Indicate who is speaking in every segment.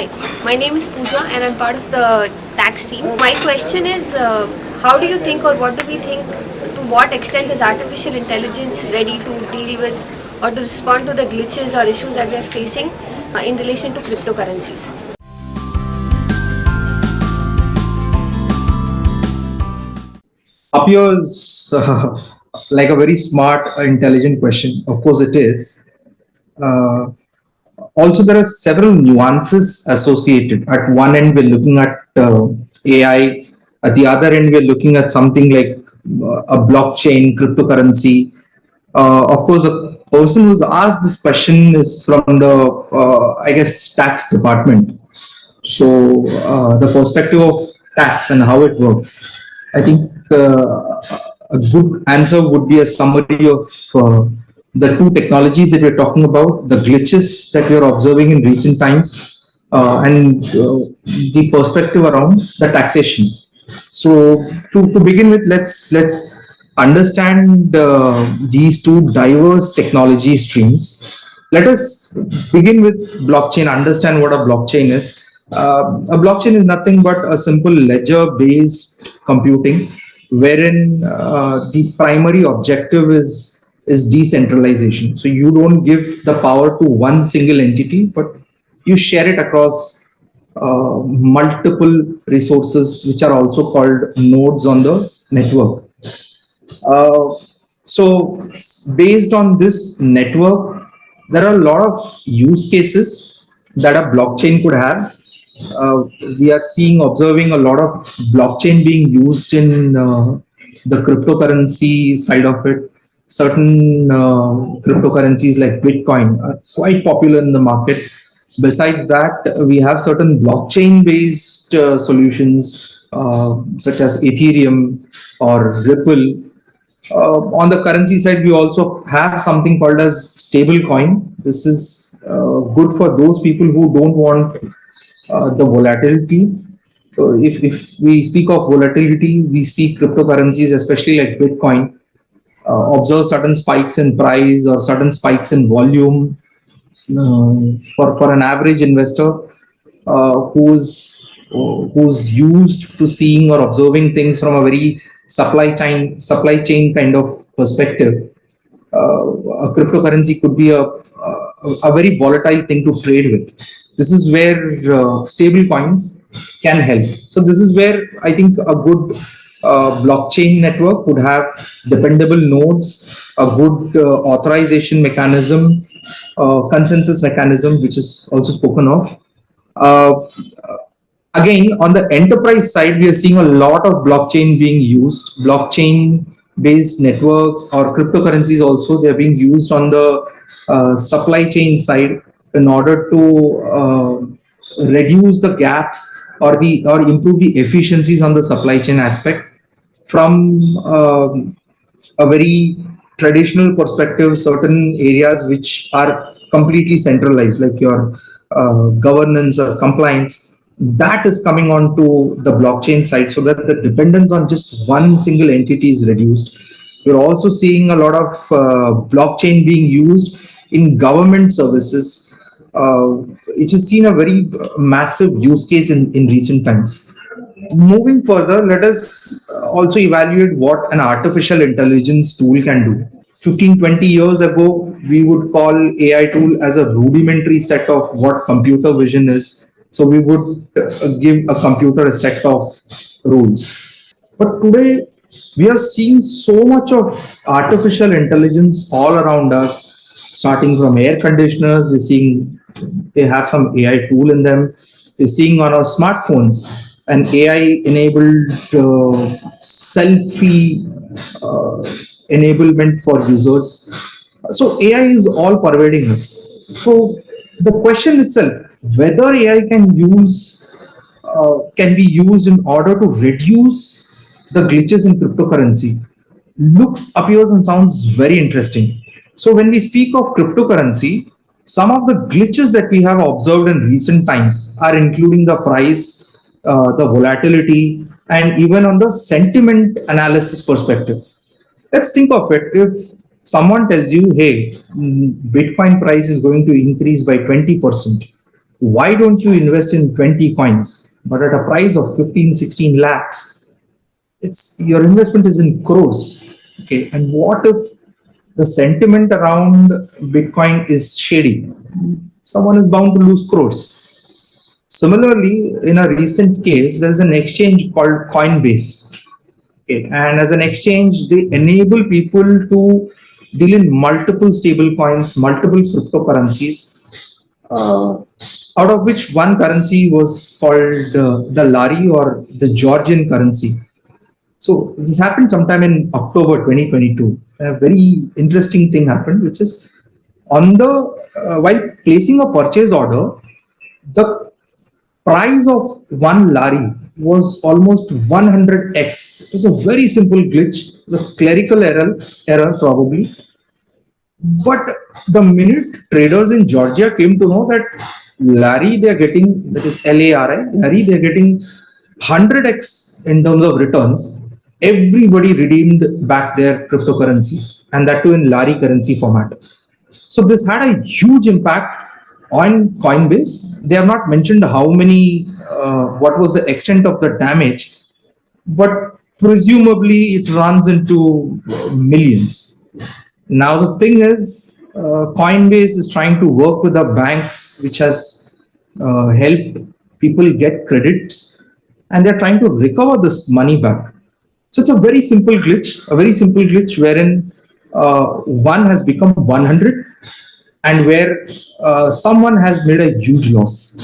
Speaker 1: Hi, my name is Pooja and I'm part of the tax team. My question is, how do you think or what do we think, to what extent is artificial intelligence ready to deal with or to respond to the glitches or issues that we are facing in relation to cryptocurrencies?
Speaker 2: Appears like a very smart, intelligent question. Of course, it is. Uh, Also, there are several nuances associated. At one end, we're looking at AI. At the other end, we're looking at something like a blockchain, cryptocurrency. Of course, a person who's asked this question is from the, I guess, tax department. So, the perspective of tax and how it works, I think a good answer would be a summary of the two technologies that we're talking about, the glitches that we're observing in recent times, and the perspective around the taxation. So, to begin with, let's understand these two diverse technology streams. Let us begin with blockchain, understand what a blockchain is. A blockchain is nothing but a simple ledger based computing wherein the primary objective is decentralization. So you don't give the power to one single entity, but you share it across multiple resources, which are also called nodes on the network. Uh, Based on this network, there are a lot of use cases that a blockchain could have. We are seeing, observing a lot of blockchain being used in the cryptocurrency side of it. Certain cryptocurrencies like Bitcoin are quite popular in the market. Besides that, we have certain blockchain based solutions such as Ethereum or Ripple. On the currency side, we also have something called as stable coin. This is good for those people who don't want the volatility. So if we speak of volatility, we see cryptocurrencies, especially like Bitcoin, observe certain spikes in price or certain spikes in volume. For an average investor who's used to seeing or observing things from a very supply chain kind of perspective, a cryptocurrency could be a very volatile thing to trade with. This is where stable coins can help. So this is where I think a good blockchain network would have dependable nodes, a good authorization mechanism, consensus mechanism, which is also spoken of. Uh, Again, on the enterprise side, we are seeing a lot of blockchain being used. Blockchain based networks or cryptocurrencies also, they're being used on the supply chain side in order to reduce the gaps or improve the efficiencies on the supply chain aspect from a very traditional perspective. Certain areas which are completely centralized, like your governance or compliance, that is coming on to the blockchain side, so that the dependence on just one single entity is reduced. We're also seeing a lot of blockchain being used in government services. It has seen a very massive use case in recent times. Moving further, let us also evaluate what an artificial intelligence tool can do. 15, 20 years ago, we would call AI tool as a rudimentary set of what computer vision is. So we would give a computer a set of rules. But today, we are seeing so much of artificial intelligence all around us, starting from air conditioners. We're seeing they have some AI tool in them. We're seeing on our smartphones an AI enabled selfie enablement for users. So AI is all pervading us. So the question itself, whether AI can be used in order to reduce the glitches in cryptocurrency, looks, appears, and sounds very interesting. So when we speak of cryptocurrency, some of the glitches that we have observed in recent times are including the price, the volatility, and even on the sentiment analysis perspective. Let's think of it. If someone tells you, hey, Bitcoin price is going to increase by 20%, Why don't you invest in 20 coins, but at a price of 15, 16 lakhs? It's your investment is in crores. Okay. And what if the sentiment around Bitcoin is shady? Someone is bound to lose crores. Similarly, in a recent case, there's an exchange called Coinbase. Okay. And as an exchange, they enable people to deal in multiple stable coins, multiple cryptocurrencies, uh, out of which one currency was called the Lari, or the Georgian currency. So this happened sometime in October 2022. A very interesting thing happened, which is on the while placing a purchase order, the price of one Lari was almost 100x. It was a very simple glitch, it was a clerical error probably. But the minute traders in Georgia came to know that Lari they are getting, that is LARI, Lari they are getting 100x in terms of returns, everybody redeemed back their cryptocurrencies, and that too in Lari currency format. So this had a huge impact on Coinbase. They have not mentioned how many, what was the extent of the damage, but presumably it runs into millions. Now the thing is, Coinbase is trying to work with the banks, which has helped people get credits, and they're trying to recover this money back. So it's a very simple glitch wherein one has become 100, and where someone has made a huge loss.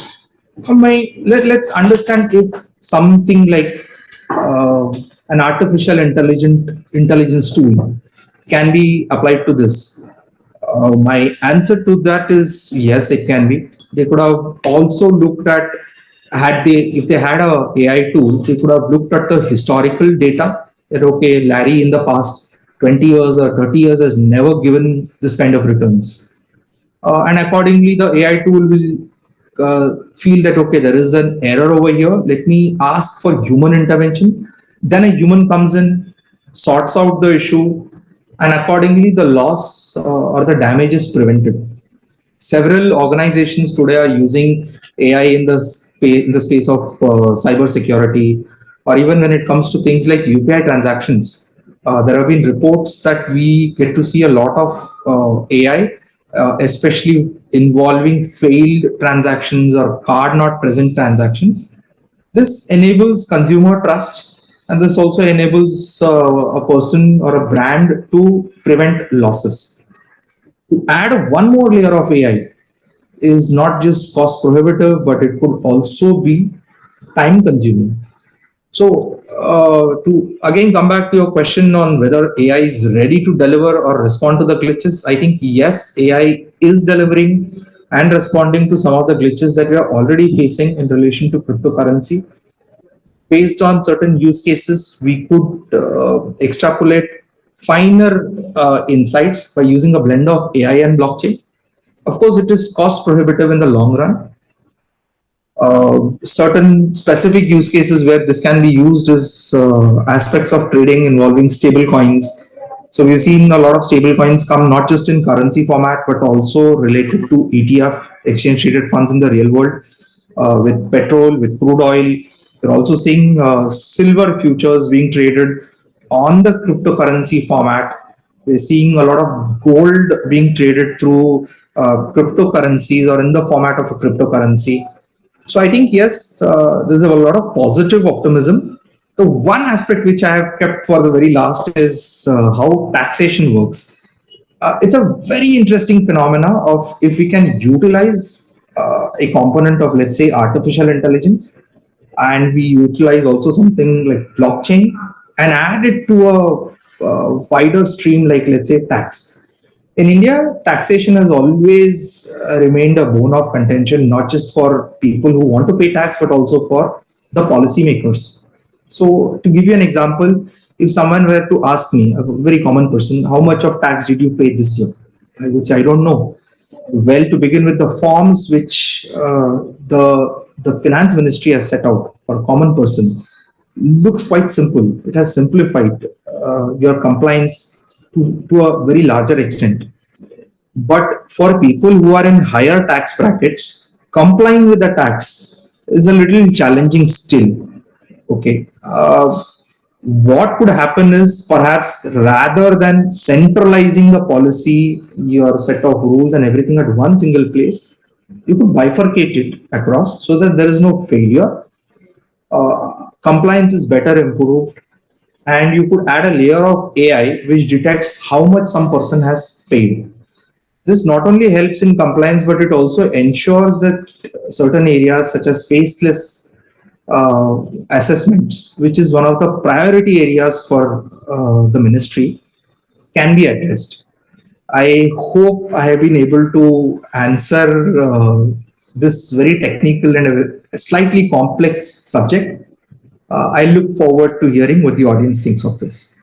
Speaker 2: Let's understand if something like an artificial intelligence tool can be applied to this. My answer to that is yes, it can be. They could have also looked at, if they had a AI tool, they could have looked at the historical data that okay, Larry in the past 20 years or 30 years has never given this kind of returns. And accordingly, the AI tool will feel that okay, there is an error over here. Let me ask for human intervention. Then a human comes in, sorts out the issue, and accordingly, the loss or the damage is prevented. Several organizations today are using AI in the space of cyber security, or even when it comes to things like UPI transactions. There have been reports that we get to see a lot of AI, especially involving failed transactions or card not present transactions. This enables consumer trust, and this also enables a person or a brand to prevent losses. To add one more layer of AI is not just cost prohibitive, but it could also be time consuming. So, to again come back to your question on whether AI is ready to deliver or respond to the glitches, I think yes, AI is delivering and responding to some of the glitches that we are already facing in relation to cryptocurrency. Based on certain use cases, we could extrapolate finer insights by using a blend of AI and blockchain. Of course, it is cost prohibitive in the long run. Certain specific use cases where this can be used is aspects of trading involving stable coins. So we've seen a lot of stable coins come not just in currency format, but also related to ETF, exchange traded funds in the real world, with petrol, with crude oil. We're also seeing silver futures being traded on the cryptocurrency format. We're seeing a lot of gold being traded through cryptocurrencies or in the format of a cryptocurrency. So I think, yes, there's a lot of positive optimism. The one aspect which I have kept for the very last is how taxation works. It's a very interesting phenomena of if we can utilize a component of, let's say, artificial intelligence, and we utilize also something like blockchain and add it to a wider stream, like let's say tax. In India, taxation has always remained a bone of contention, not just for people who want to pay tax, but also for the policymakers. So, to give you an example, if someone were to ask me, a very common person, how much of tax did you pay this year? I would say, I don't know. Well, to begin with, the forms which the finance ministry has set out for a common person looks quite simple. It has simplified your compliance to a very larger extent. But for people who are in higher tax brackets, complying with the tax is a little challenging still. Okay. What could happen is perhaps rather than centralizing the policy, your set of rules and everything at one single place, you could bifurcate it across so that there is no failure. Compliance is better improved, and you could add a layer of AI which detects how much some person has paid. This not only helps in compliance, but it also ensures that certain areas such as faceless assessments, which is one of the priority areas for the ministry, can be addressed. I hope I have been able to answer this very technical and a slightly complex subject. I look forward to hearing what the audience thinks of this.